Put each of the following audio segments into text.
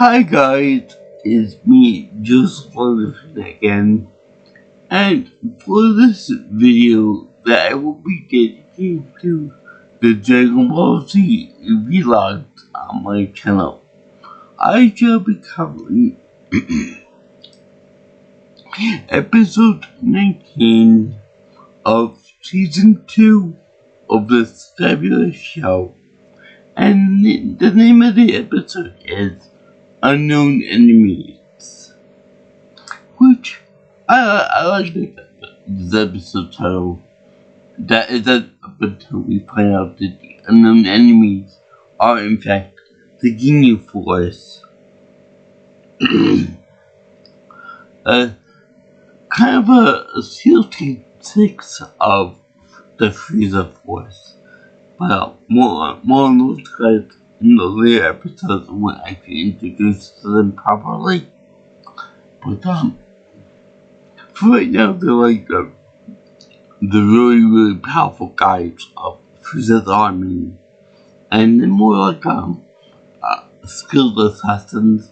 Hi guys, it's me, Joseph again, and for this video that I will be dedicated to the Dragon Ball Z vlogs on my channel, I shall be covering episode 19 of season 2 of this fabulous show, and the name of the episode is Unknown Enemies, which I like this episode title. That is up until we find out that the unknown enemies are in fact the Ginyu Force. Kind of a SEAL Team 6 of the Frieza Force. Well, more on those guys in the later episodes when I can introduce them properly. But for right now, they're like the really powerful guys of Frieza's army, and they're more like skilled assassins.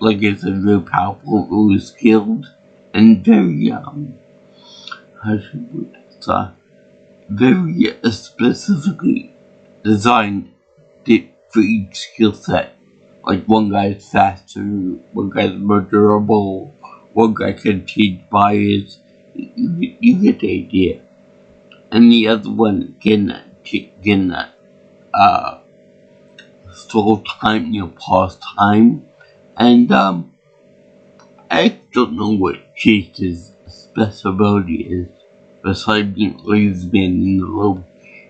Like I said, really powerful, really skilled, and very how should we put this? Very specifically designed for each skill set. Like one guy's faster, one guy's more durable, one guy can change bodies. You get the idea. And the other one can slow time, pause time. And I don't know what Chase's special ability is, besides being lazy man and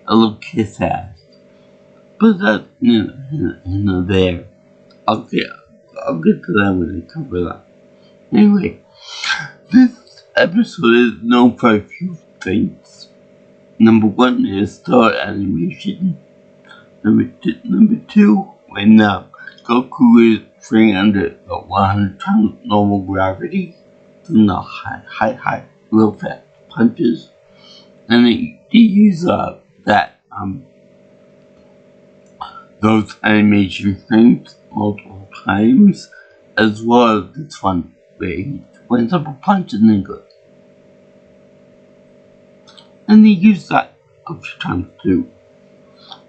a little kiss ass. But that's there. I'll get to that when I cover that. Anyway, this episode is known for a few things. Number one is star animation. Number two, when Goku is training under 100 times normal gravity from the high, real fast punches, and they use those animation frames multiple times, as well as this one where he went up a punch and then goes. And they use that a few times too.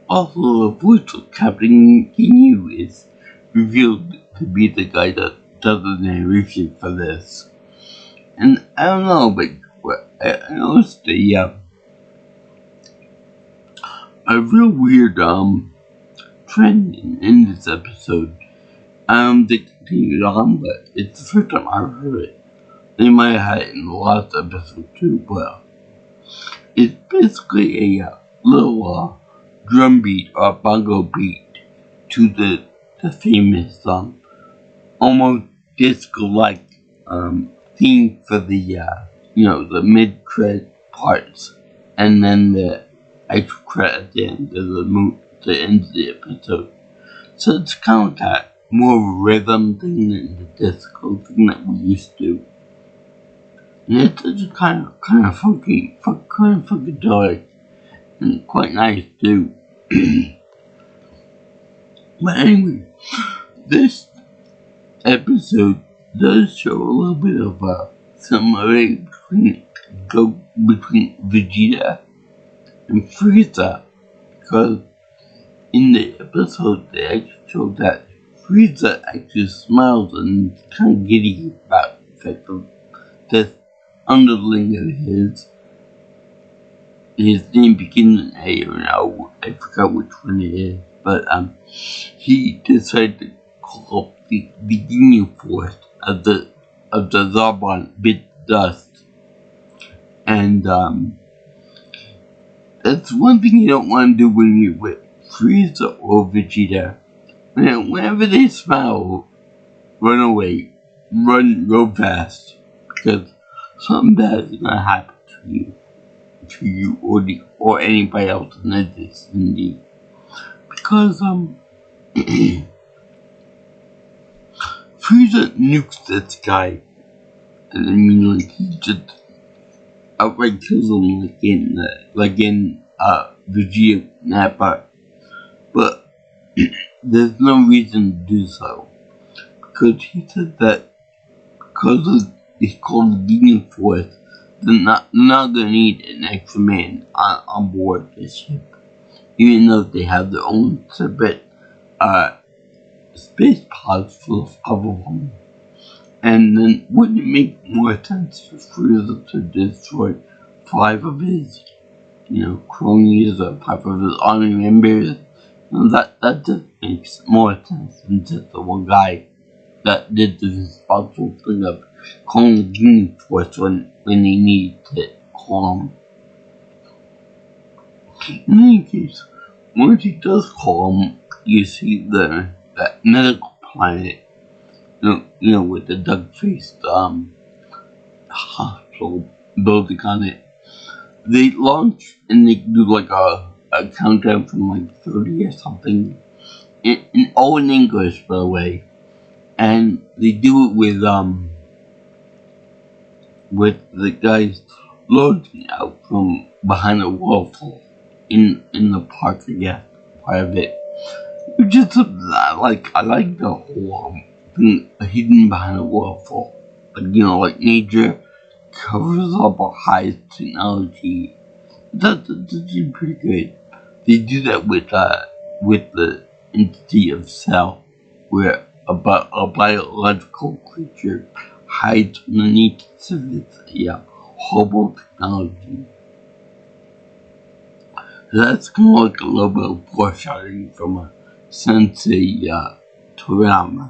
Also, the voice of Captain Ginyu is revealed to be the guy that does the narration for this. And I don't know, but I noticed a real weird trend in this episode. They continued on, but it's the first time I've heard it. They might have had it in the last episode too, but it's basically a little drum beat or bongo beat to the famous almost disco-like theme for the the mid-credit parts, and then the actual credit at the end of the end of the episode. So it's kind of like that more rhythm thing than the disco thing that we used to. And it's just kind of funky dark, and quite nice too. But anyway, this episode does show a little bit of similarity between Vegeta and Frieza, because in the episode they actually showed that Frieza actually smiles and is kind of giddy about the fact of this underling of his name begins with an A or an O, I forgot which one it is, but he decided to call up the Ginyu Force of the Zarbon bit dust, and that's one thing you don't want to do when you're with Frieza or Vegeta. Whenever they smile, run away, run real fast, because something bad is gonna happen to you or anybody else in the vicinity. Because Frieza nukes this guy, and I mean, like, he just outright kills him, like in Vegeta Nappa. But there's no reason to do so. because he said that because it's called the Union Force, they're not gonna need an extra man on board the ship, even though they have their own separate space pods full of other them. And then wouldn't it make more sense for Frieza to destroy 5 of his, cronies or 5 of his army members? That just makes more sense than just the one guy that did the responsible thing of calling the Union Force when they need to call them. In any case, once he does call them, you see that medical planet, with the duck-faced hospital building on it. They launch and they do like a countdown from like 30 or something, all in English, by the way, and they do it with the guys launching out from behind a waterfall in the park, I guess, part of it. Just I like the whole thing hidden behind a waterfall. Like nature covers up a high technology. That's pretty good. They do that with the entity of Cell, where a biological creature hides underneath the horrible technology. So that's kind of like a little bit of foreshadowing from a Sensei Toriyama.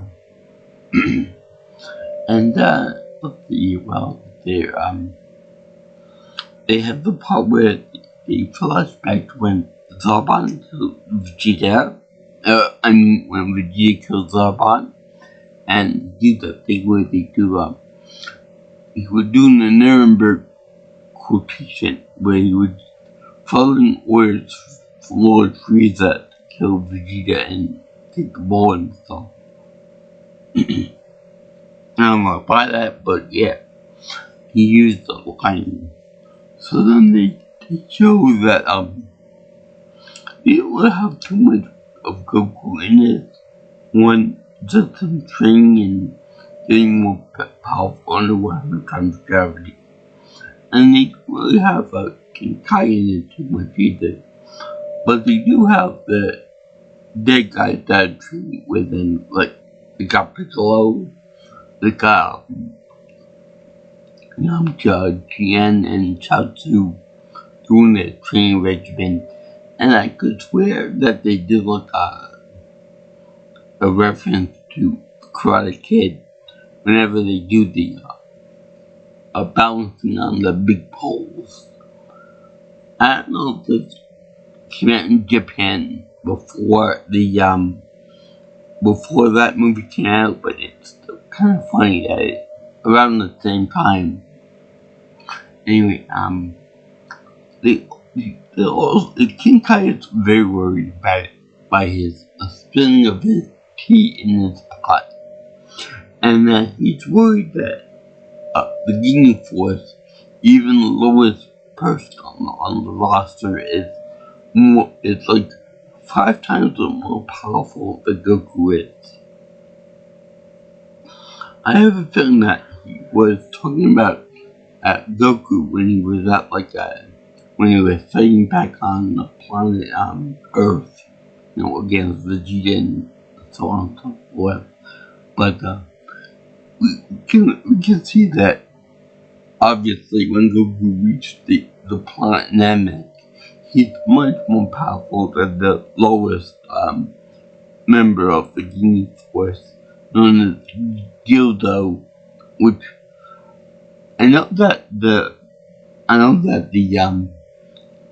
And let's see, well, they have the part where they flashback to when Zarbon killed Vegeta. When Vegeta killed Zarbon, and do that thing where they were doing the Nuremberg quotation where he was following orders from Lord Frieza to kill Vegeta and take the ball and stuff. I don't know about that, but yeah, he used the line. So then they show that they don't have too much of Goku in it. One, just him training and getting more powerful under 100 times gravity. And they don't really have Kinkai in it too much either. But they do have the dead guys that training with him, like they got Piccolo, they got Yamcha, Tien, and Chaozu doing their training regimen. And I could swear that they did like a reference to Karate Kid whenever they do the balancing on the big poles. I don't know if this came out in Japan before before that movie came out, but it's still kind of funny that it around the same time. Anyway, King Kai is very worried about it by his spilling of his tea in his pot, and he's worried that the Union Force, even the lowest person on the roster, it's like 5 times more powerful than Goku is. I have a feeling that he was talking about Goku when he was at when he was fighting back on the planet Earth, against Vegeta and so on and so forth. But we can see that obviously when Goku reached the planet Namek, he's much more powerful than the lowest member of the Union Force, known as Gildo, which I know that the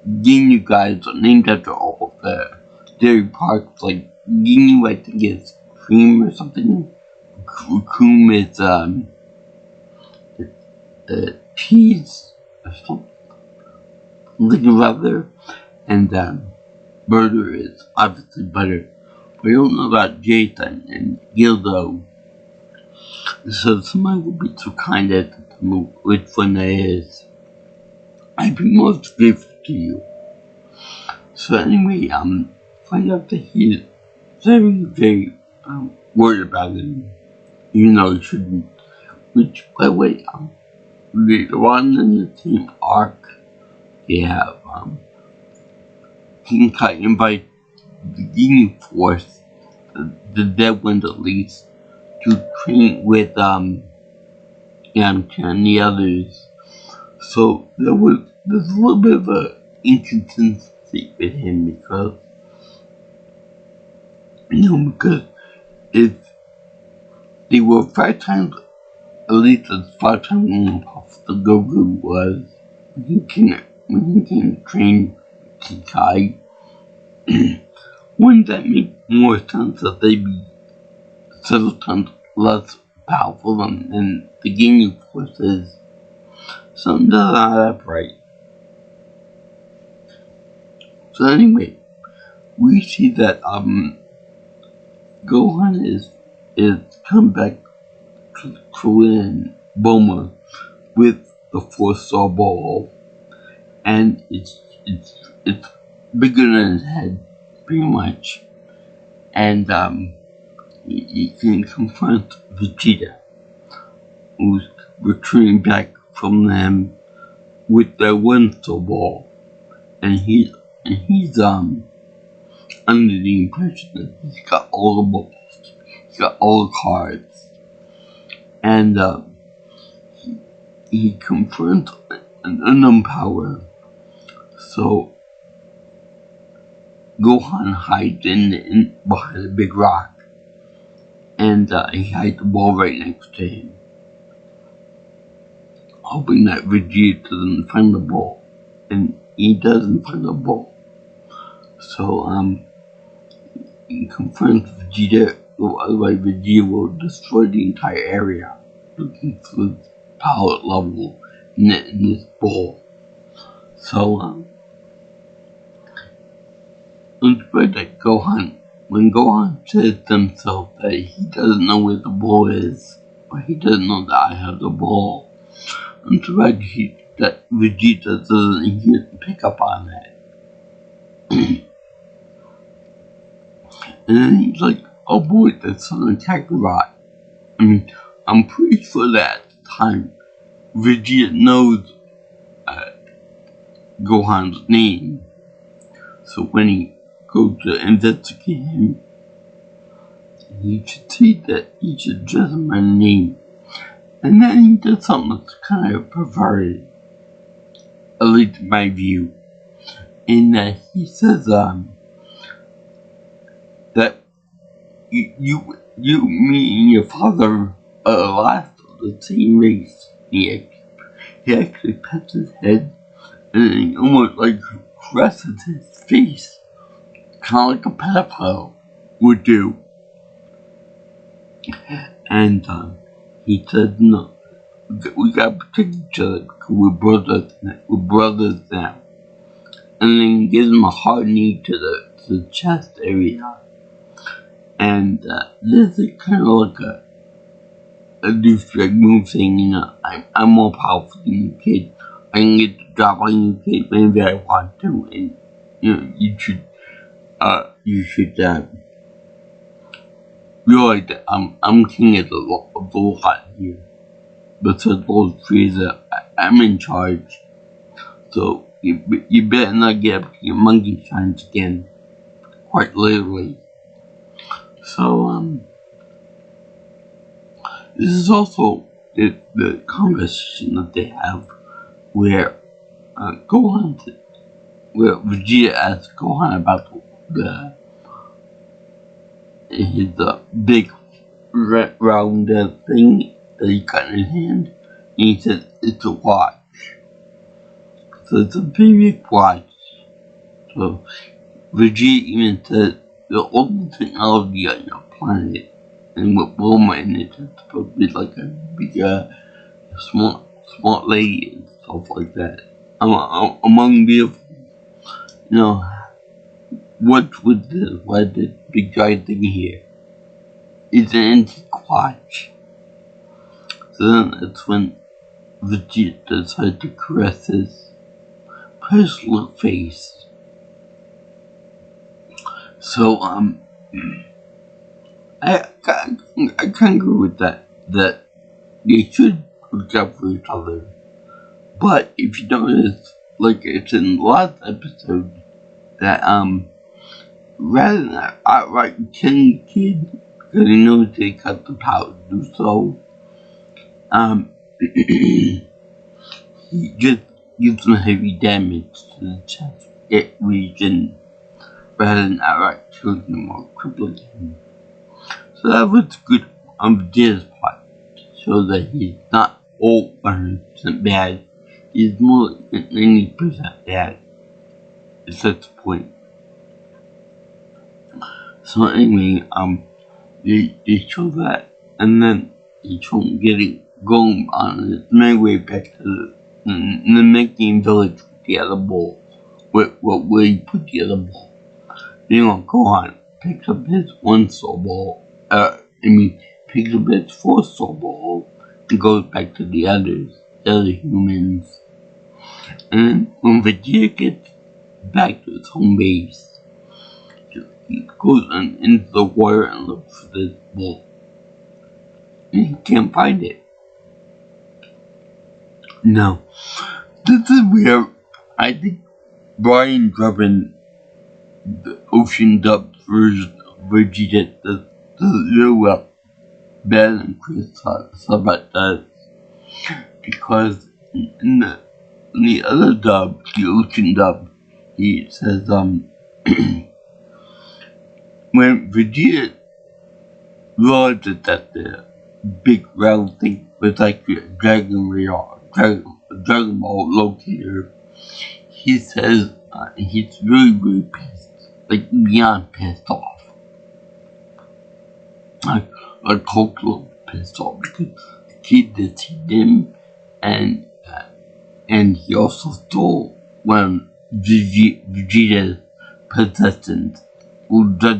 Ginyu guys are named after all of the dairy parks, like Ginyu I think is cream or something, Coom is cheese or something rather, and butter is obviously butter. But I don't know about Jason and Gildo, so somebody would be so kind as to tell me which one that is. I'd be most grateful to you. So anyway, find out that he's very, very worried about him. It shouldn't. Which, by the way, later on in the team arc, they have King Kai invite the Ginyu Force, the Dead Ones at least, to train with Yamcha and the others. So there's a little bit of an inconsistency with him because if they were 5 times, at least as 5 times more powerful Goku was when he can train Kai. Wouldn't that make more sense that they be several times less powerful than the Ginyu Force is? Something doesn't add up right. So anyway, we see that Gohan is come back to Krillin Bulma with the 4-star ball, and it's bigger than his head, pretty much, and he can confront Vegeta, who's retreating back from them with their 1-star ball, and he's under the impression that he's got all the balls, he's got all the cards, and he confronts an unknown power. So Gohan hides in behind a big rock, and he hides the ball right next to him, hoping that Vegeta doesn't find the ball, and he doesn't find the ball. So he confronts Vegeta, otherwise Vegeta will destroy the entire area, looking for the power level in this ball. So it's right that when Gohan says to himself that he doesn't know where the ball is, or he doesn't know that I have the ball, I'm surprised that Vegeta doesn't pick up on that. And then he's like, oh boy, that's an attack robot. I mean, I'm pretty sure that at the time, Vegeta knows Gohan's name. So when he goes to investigate him, he should see that he should address him by name. And then he does something that's kind of perverted, at least in my view, in that he says that you, me, and your father are last of the same race. He actually pets his head and he almost like caresses his face, kind of like a pedophile would do. And he said, no, we gotta protect each other because we're brothers now. And then he gives him a hard knee to the chest area. And this is kind of like a douchebag move saying, I'm more powerful than you, kid. I can get the job on you, kid, whenever I want to. And, you should realize that I'm king of the lot here. Besides those trees, I'm in charge. So, you better not get up to your monkey shines again. Quite literally. So, this is also the conversation that they have where where Vegeta asks Gohan about his big round thing that he got in his hand, and he said it's a watch. So it's a big watch. So Vegeta even said the oldest technology on your planet, and with Bulma in it, it's supposed to be like a big, smart lady and stuff like that. Among beautiful, what's with this? Why this big giant thing here? It's an antique watch. So then that's when Vegeta decided to caress his personal face. So I can't agree with that. that they should look out for each other. But if you notice, like it's in the last episode, that rather than outright killing the kid, because he knows they got the power to do so, he just gives some heavy damage to the chest region rather than outright killing him or crippling him. So that was good on Vegeta's part, to show that he's not all 100% bad. He's more than 90% bad. It's at the point. So anyway, they show that, and then they show him going on his merry way back to the making village with the other ball. Where he put the other ball. Then he'll go on, picks up his one soul ball, picks up his fourth soul ball, and goes back to the other humans. And then when Vegeta gets back to his home base, he goes into the water and looks for this ball. And he can't find it. Now, this is where I think Brian Drummond, the ocean dubbed version of Vegeta, does really well, better than Chris Sabat does. Because in the other dub, the ocean dub, he says, when Vegeta realized that the big round thing was like a Dragon Ball locator, he says he's really pissed, like beyond pissed off. Like Hulk pissed off because the kid deceived him, and he also stole one of Vegeta's possessions, the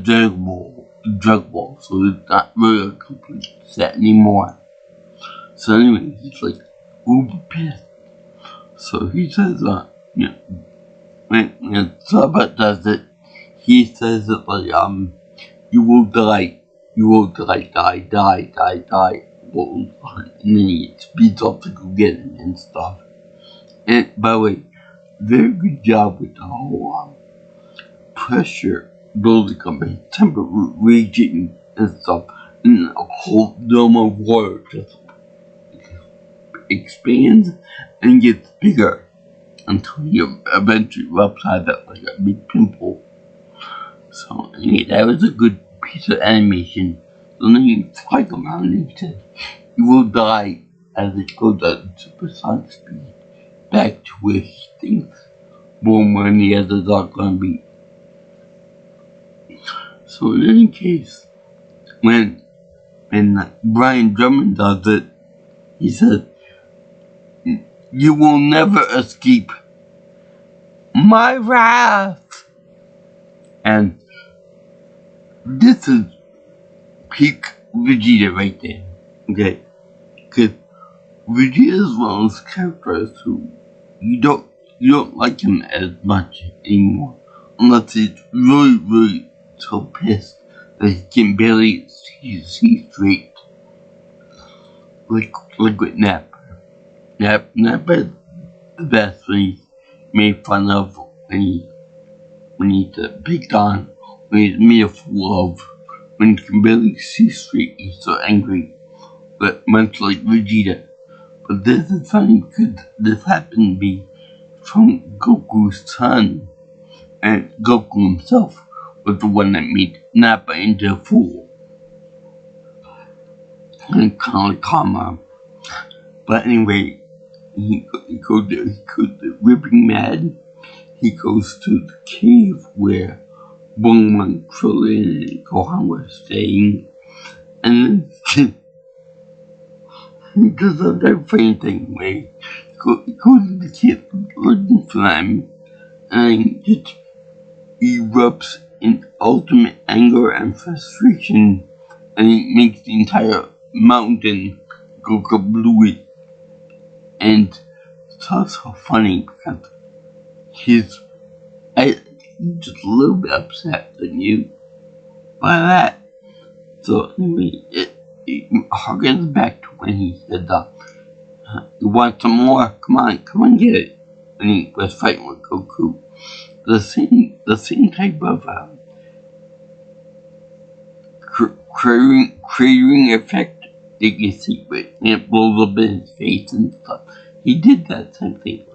drug ball, so it's not really a complete set anymore. So anyway, he's like uber pissed. So he says, when Sabat does it, he says it like, you will die, die. And then he speeds off to go get him and stuff. And by the way, very good job with the whole pressure building up and temperature raging and stuff. And a whole dome of water just expands and gets bigger until you eventually rubs out that like a big pimple. So anyway, that was a good piece of animation. So then you fly around and he said, you will die as it goes at supersonic speed back to where he thinks Bulma and the others are gonna be. So in any case, when Brian Drummond does it, he says, you will never escape my wrath. And this is peak Vegeta right there. Okay? Because Vegeta is one of those characters who you don't like him as much anymore. Unless he's really so pissed that he can barely see straight. Like with Nappa. Nappa is the best when he's made fun of, when he's picked on, when he's made a fool of, when he can barely see straight, he's so angry. But much like Vegeta. But this is funny because this happened to be from Goku's son. And Goku himself was the one that made Nappa into a fool. And kind of like karma. But anyway, he goes ripping mad. He goes to the cave where Bulma, Krillin, and Gohan were staying. And then he does that funny thing where he goes to the cave looking for them. And just erupts in ultimate anger and frustration, and it makes the entire mountain go kablooey. And it's also funny because he's just a little bit upset than you by that. So anyway, harkens back to when he said, "You want some more? Come on, get it." And he was fighting with Goku. The same type of cratering effect that you see with it blows up in his face and stuff. He did that same thing,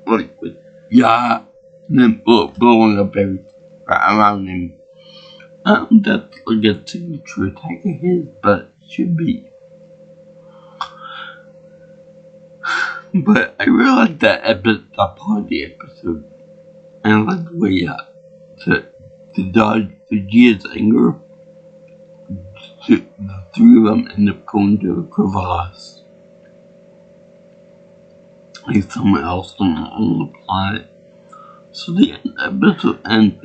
like with and then blowing up everything around him. That's like a signature attack of his, but it should be. But I really like that part of the episode, and I like the way to dodge Vegeta's anger. The three of them end up going to a crevasse. Like somewhere else on the planet. So the episode ends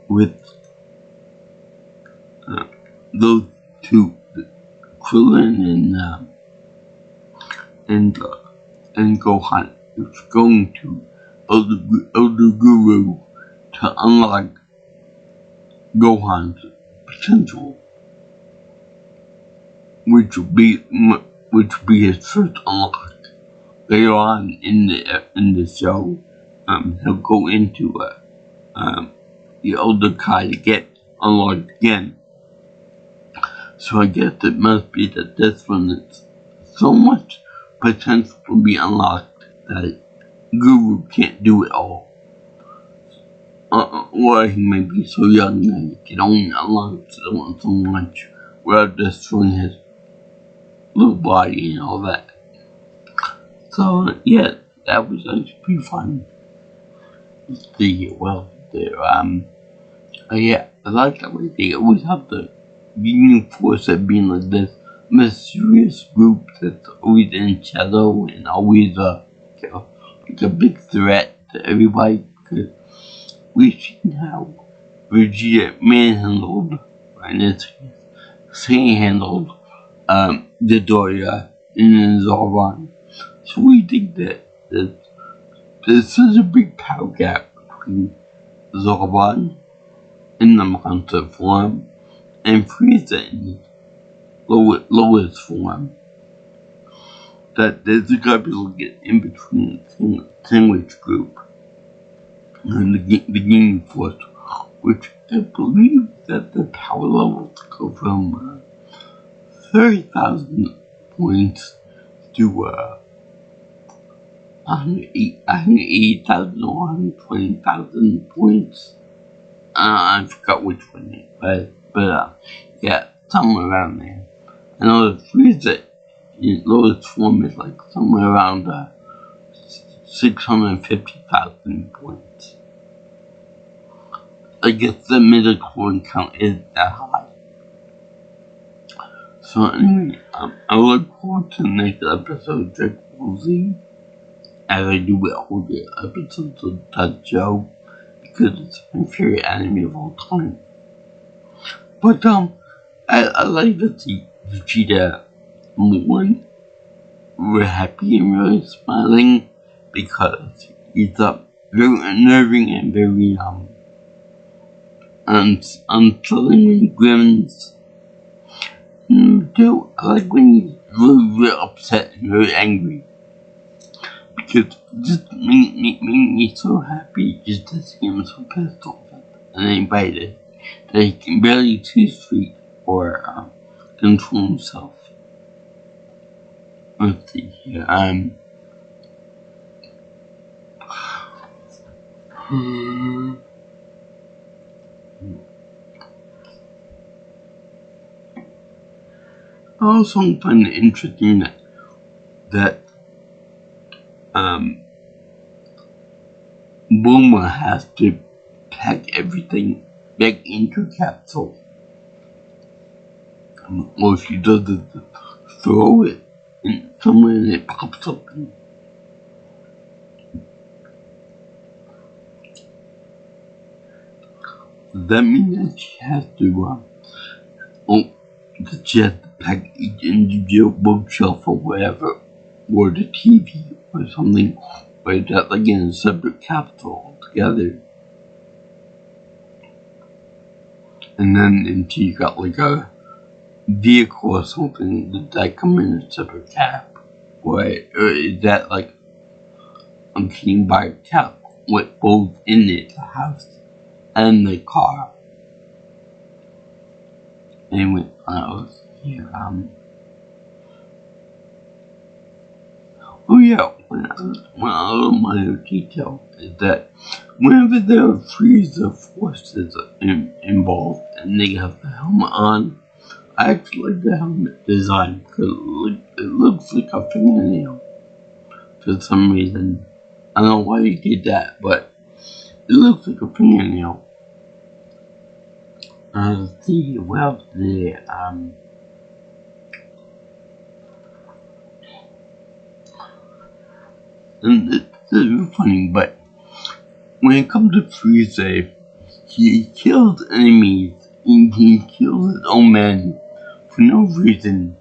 with those two, Krillin and Gohan, is going to Elder Guru to unlock Gohan's potential, which will be his first unlock. Later on in the show, he'll go into the Elder Kai to get unlocked again. So I guess it must be that this one is so much potential to be unlocked that Guru can't do it all. Or he may be so young that he can only unlock someone so much without destroying his little body and all that. So yeah, that was actually pretty fun. Yeah, I like that way they always have the Union Force at being like this mysterious group that's always in shadow and always like a big threat to everybody, because we've seen how Vegeta manhandled, and it's handled the Doria and Zarbon. So we think that there's such a big power gap between Zarbon in the monster form and Frieza in lowest form, that there's a guy people get in between the sandwich group and the Union Force, which I believe that the power levels go from 30,000 points to 180,000 or 120,000 points. I forgot which one, but yeah, somewhere around there. I know the Frieza in lowest form is like somewhere around 650,000 points. I guess the middle coin count isn't that high. So anyway, I look forward to the next episode of Dragon Ball Z, as I do with all the episodes of that show, because it's my favorite anime of all time. But I like to see Vegeta one. We're happy and really smiling because he's very unnerving and very unsettling when he grins. Too, I like when he's really upset and very angry, because it just made me so happy just to see him so pissed off at anybody that he can barely see straight or control himself. Let's see here. I also find it interesting that Bulma has to pack everything back into capsule. Or she doesn't throw it in somewhere and it pops up. Does that mean that she has to that she has to pack each individual bookshelf or whatever, or the TV or something, or is that like in a separate capsule altogether? and then she got like a vehicle or something that come in a separate cab. Or is that like I'm seen by a cab with both in it, the house and the car. Anyway, I was here. Oh yeah, one other minor detail is that whenever there are freezer forces involved and they have the helmet on, I actually like the helmet design because it looks like a fingernail for some reason. I don't know why he did that, but it looks like a fingernail. Let's see, well, and it's funny, but when it comes to Frieza, he kills enemies and he kills his own men for no reason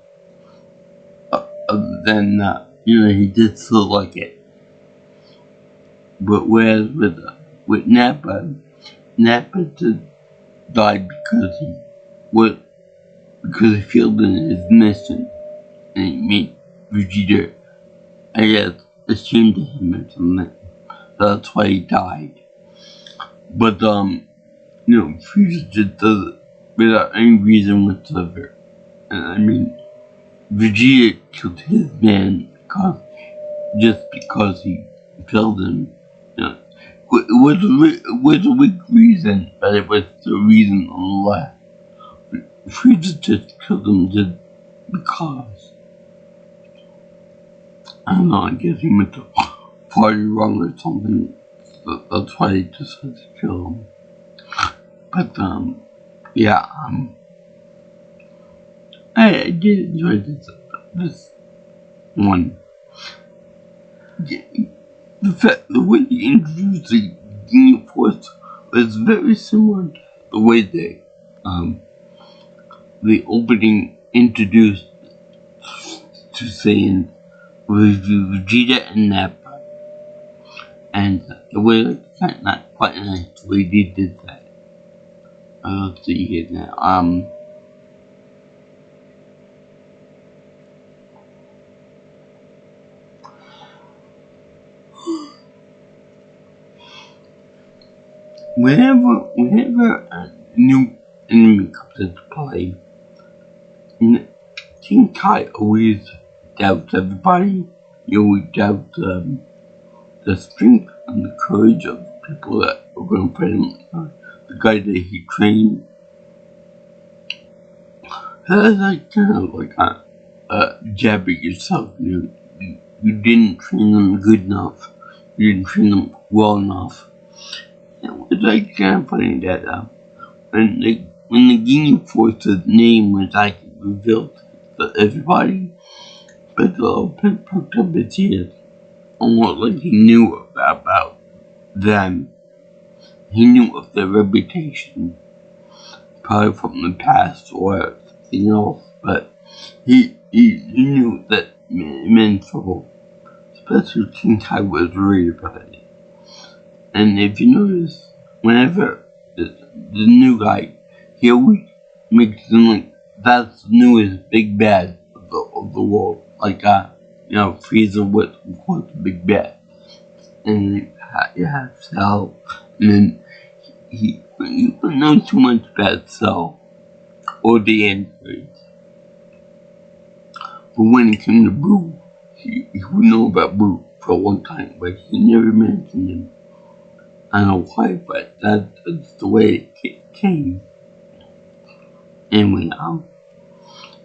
other than he just so like it. But whereas with Nappa just died because he failed in his mission and it made Vegeta, I guess, ashamed of him or something. That's why he died. But Frieza just does it without any reason whatsoever. And I mean, Vegeta killed his man just because he failed him. It was a weak reason, but it was the reason on the left. Frieza just killed him just because. I don't know, I guess he meant to party wrong or something. So that's why he decided to kill him. But, yeah, I did enjoy this one. The way he introduced the Ginyu Force was very similar to the way the opening introduced to Saiyan with Vegeta and Nappa. And the way, not quite nice, the way they did that. Let's see here now. Whenever a new enemy comes into play, King Kai always doubts everybody. He always doubts the strength and the courage of the people that are going to fight him. The guy that he trained. That's like kind of like a jab at yourself. You didn't train them good enough. You didn't train them well enough. It's like kind of funny that when the Ginyu Force's name was like revealed to everybody, Piccolo perked up his ears, almost like he knew about them. He knew of their reputation, probably from the past or something else, but he knew that it meant trouble, especially King Kai was worried about it. And if you notice, whenever the new guy, he always makes him like that's the newest big bad of the world. Like Frieza was of course the big bad, and you have Cell, and then you don't know too much about Cell or the androids. But when it came to Boo, he would know about Boo for a long time, but he never mentioned him. I don't know why, but that's the way it came. Anyway,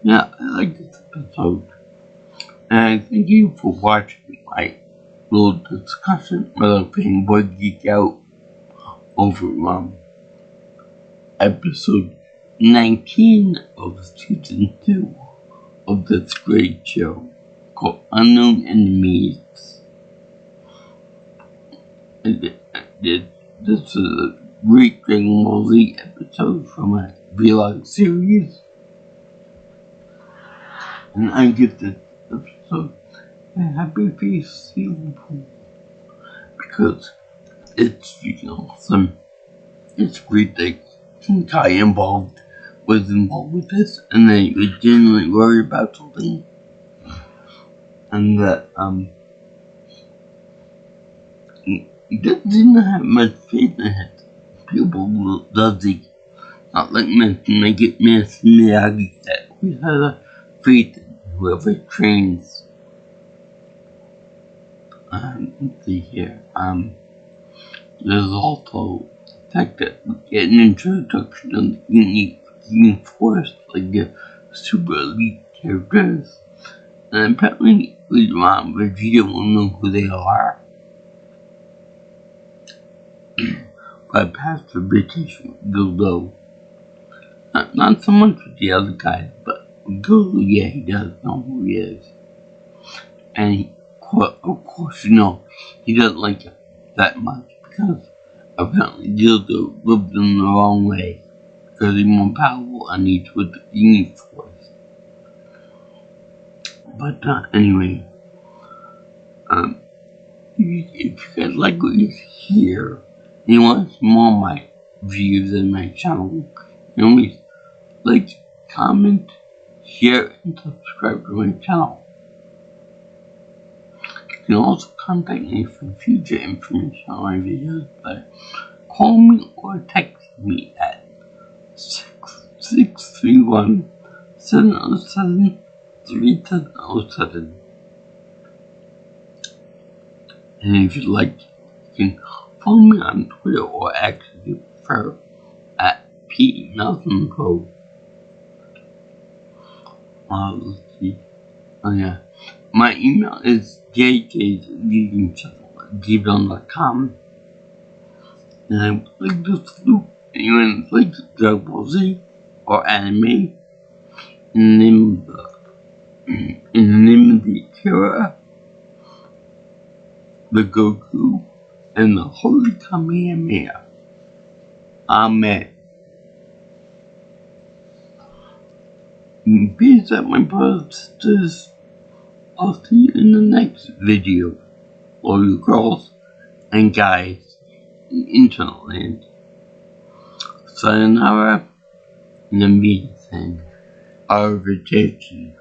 yeah, I like this episode. And thank you for watching my little discussion with a fanboy geek out over episode 19 of season 2 of this great show called Unknown Enemies. This is a great Dragon Ball Z episode from a vlog series, and I give this episode a happy face season 4 because it's freaking awesome. It's great. some guy was involved with this, and they were genuinely worried about something, and that he didn't have much faith in it. People does he? Not like make it Miss Miyagi that we have a faith in whoever trains. Let's see here. There's also the fact that we get an introduction of the unique force, like the super elite characters. And apparently later on Vegeta will know who they are. But past the British Goku. Not so much with the other guys, but Goku, yeah, he does know who he is. And he, of course, you know, he doesn't like it that much because apparently Goku rubbed him the wrong way because he's more powerful and he's with the unique force. But anyway, if you guys like what you hear and you want to see more of my views in my channel, you always like, comment, share, and subscribe to my channel. You can also contact me for future information on my videos by calling me or text me at 631-707-3707. And if you'd like, you can follow me on Twitter or X if you prefer at P.NelsonPro. Let's see. Oh yeah. My email is jjsveganchannel@gmail.com. And I would like to salute anyone who likes Dragon Ball Z or anime in the name of the Akira, the Goku, and the Holy Kamehameha. Amen. Peace out, my brothers and sisters. I'll see you in the next video. All you girls and guys in internet land. Sayonara and amazing. Arrivederci.